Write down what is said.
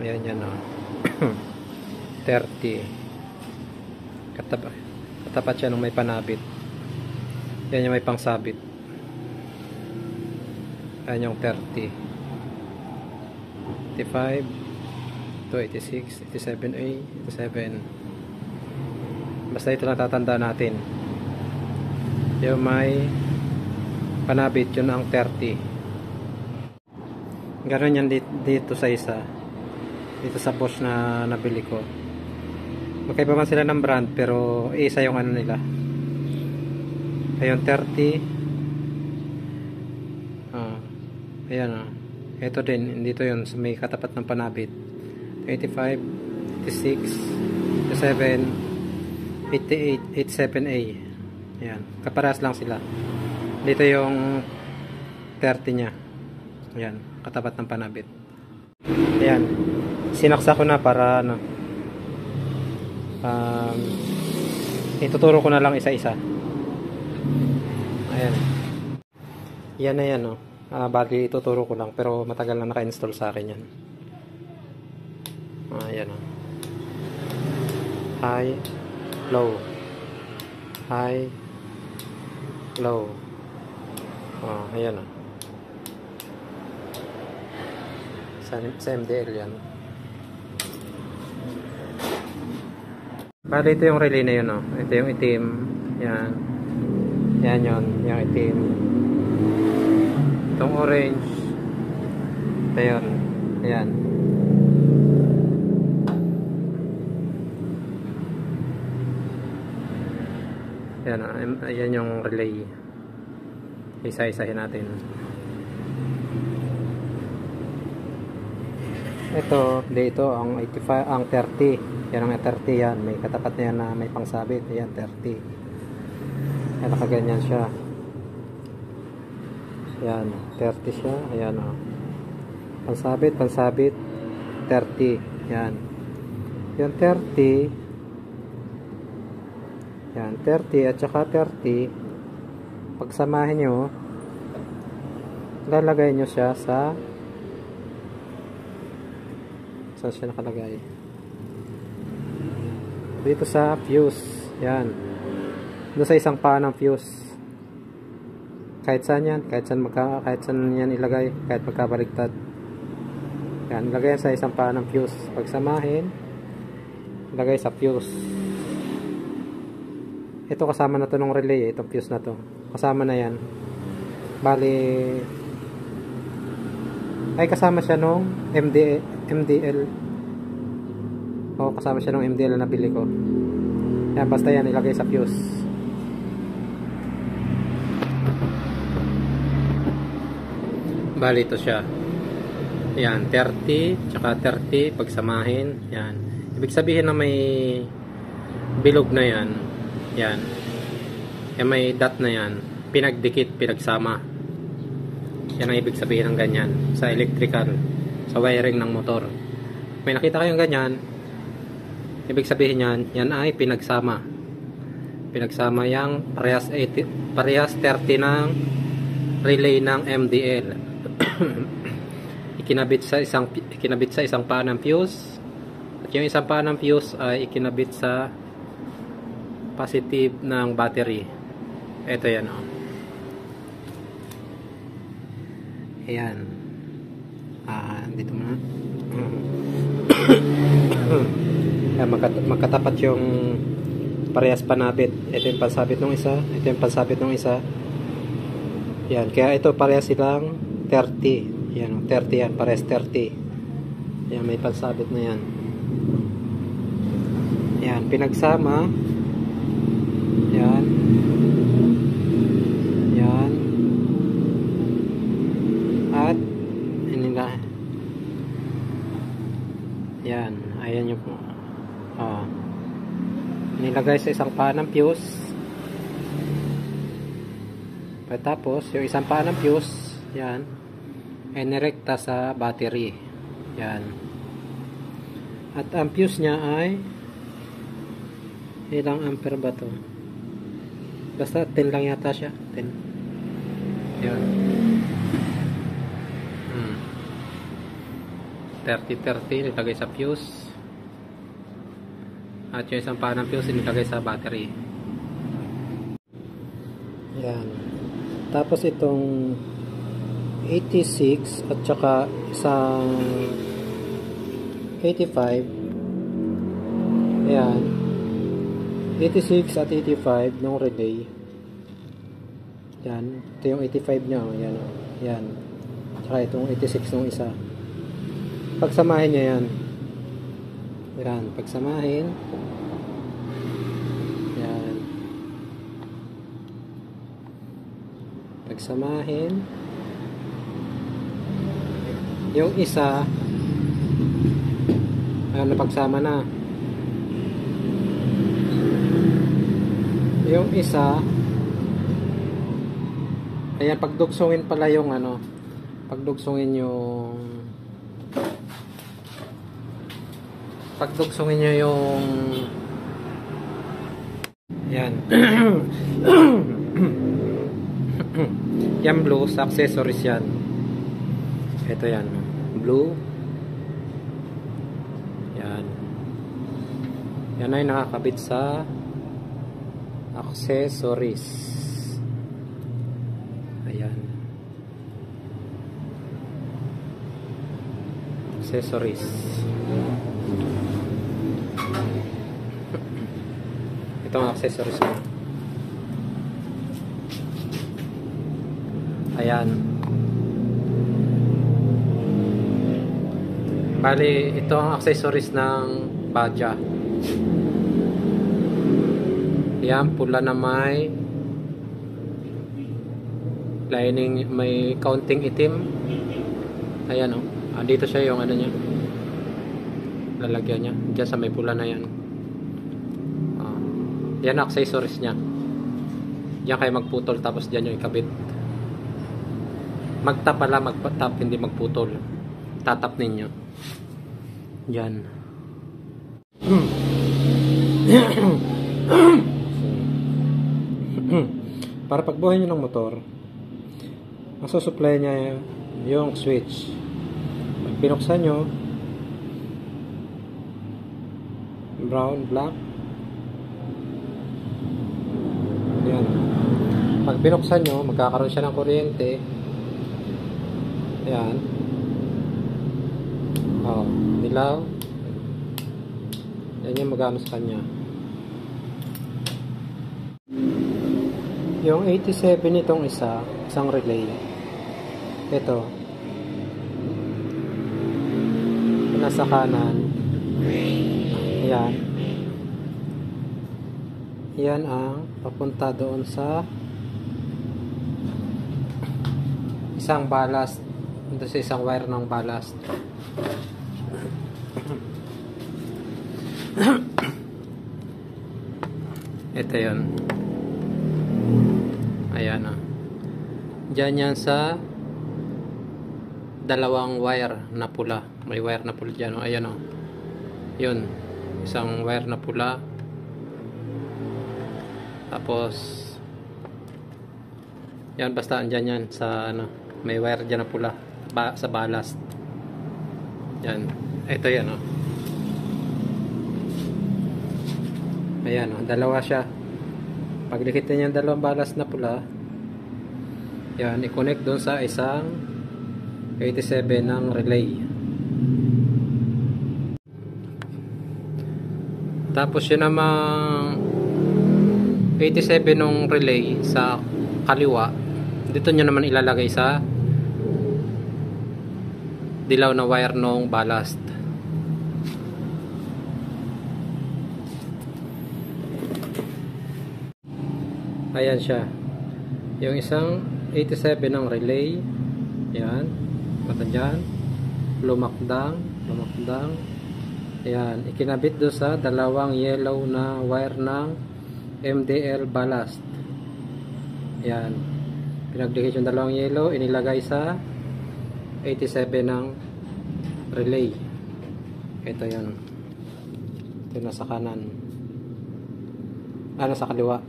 Ayan yan, oh. 30. Katapat siya nung may panabit. Yan yung may pangsabit. Ayan yung 30. 85 to 86, 87A, 87. Basta ito lang tatanda natin. Yung may panabit, yun ang 30. Ganon yan dito sa isa. Dito sa Bosch na nabili ko. Magkaiba man sila ng brand, pero isa yung ano nila. Ayun, 30. Ayan, oh. Ito din, dito yun, so may katapat ng panabit. 85, 86, 87, 88, 87A. Ayan, kaparas lang sila. Dito yung 30 nya. Ayan, katapat ng panabit. Ayan, sinaksa ko na para ano, ituturo ko na lang isa-isa. Ayan. Yan na yan, oh. Bali ituturo ko lang, pero matagal na naka-install sa akin yan. Ayan, oh. High, low. High, low. Ayan, oh. Sa MDL yan. Bali ito yung relay na yun, oh. Ito yung itim. Yan. Yan yun, yung itim. Itong orange. Ito yun. Ayan. Ayan yung relay. Isa-isahin natin. Ito, dito ang 85, ang 30. Yan ang 30 yan. May katapat na yan na may pangsabit. Ayan, 30. Ayan, nakaganyan siya. Ayan, 30 siya. Ayan, oh. Pansabit, 30. Ayan. Yan, 30. Yan, 30 at saka 30. Pagsamahin nyo, lalagay nyo siya sa, saan siya nakalagay? Dito sa fuse. Yan. Doon sa isang paa ng fuse. Kahit saan yan. Kahit saan yan ilagay. Kahit magkabaligtad. Yan. Ilagay yan sa isang paa ng fuse. Pagsamahin, ilagay sa fuse. Ito kasama na to ng relay. Itong fuse na to. Kasama na yan. Bali, ay kasama siya nung MDL. O, kasama siya nung MDL na nabili ko. Yan, basta yan, ilagay sa fuse. Bali, ito siya. Yan, 30, tsaka 30, pagsamahin. Yan. Ibig sabihin na may bilog na yan. Yan. Yan, may dot na yan. Pinagdikit, pinagsama. Yan ang ibig sabihin ng ganyan. Sa electrical. Sa wiring ng motor. May nakita kayong ganyan. Ibig sabihin yan, yan ay pinagsama. Pinagsama yung parehas 30 ng relay ng MDL. ikinabit sa isang paa ng fuse. At yung isang paa ng fuse ay ikinabit sa positive ng battery. Ito yan, oh. Ayan. Dito muna. Ayan, magkatapat yung parehas panabit. Ito yung pansabit ng isa. Ito yung pansabit ng isa. Yan. Kaya ito parehas silang 30. Yan. 30 yan. Parehas 30. Yan. May pansabit na yan. Yan. Pinagsama. Yan. Yan. At inila. Yan. Ayan yung nilagay sa isang paa ng fuse. Tapos yung isang paa ng fuse, yan, ay nirekta sa battery. Yan. At ang fuse niya ay ilang ampere ba to? Basta 10 lang yata siya. 10. Yan. 30-30 nilagay sa fuse. At yung isang paa ng fuse nilagay sa battery. Yan. Tapos itong 86 at saka isang 85. Ayan. 86 at 85 ng relay. Yan. Ito yung 85 niya. Yan. Yan. Tsaka itong 86 ng isa. Pagsamahin niya yan. Yan. Pagsamahin. Yan. Pagsamahin. Yung isa napagsama na. Yung isa ayan, pagdugsungin pala yung pagdugsungin nyo yung yan. Yan blue sa accessories yan. Ito yan, blue. Yan. Yan ay nakakabit sa accessories. Ayan. Accessories. Ito ang accessories mo. Ayan. Bali, ito ang accessories ng Baja. Yan, pula na may lining, may counting itim. Ayan o. Dito siya yung niya. Lalagyan niya. Diyan sa may pula na yan. Yan ang accessories niya. Diyan kayo magputol tapos diyan yung ikabit. Magtap pala, magtap, hindi magputol. Tatap ninyo. Yan. Para pagbuhay nyo ng motor, ang susupply niya yung switch. Pag pinuksan nyo, brown, black, yan. Pag pinuksan nyo, magkakaroon siya ng kuryente. Yan. Dilaw. Yan yung magano sa kanya. Yung 87 itong isang relay. Ito. Nasa kanan. Yan. Yan ang papunta doon sa isang ballast. Ito sa isang wire ng ballast. Ito yun. Ayan o. Diyan yan sa dalawang wire na pula. May wire na pula dyan o. Ayan o. Yun. Isang wire na pula. Tapos yan, basta andyan yan sa may wire dyan na pula sa ballast. Yan. Ito yan o. Ayan o. Dalawa siya. Pagdikit niya yung dalawang ballast na pula, yan, i-connect doon sa isang 87 ng relay. Tapos yun namang 87 ng relay sa kaliwa, dito nyo naman ilalagay sa dilaw na wire ng ballast. Ayan siya. Yung isang 87 ng relay. Ayan. Bata dyan. Lumakdang. Ayan. Ikinabit doon sa dalawang yellow na wire ng MDL ballast. Ayan. Pinagdikit yung dalawang yellow. Inilagay sa 87 ng relay. Ito yan. Ito nasa kanan. Nasa kaliwa.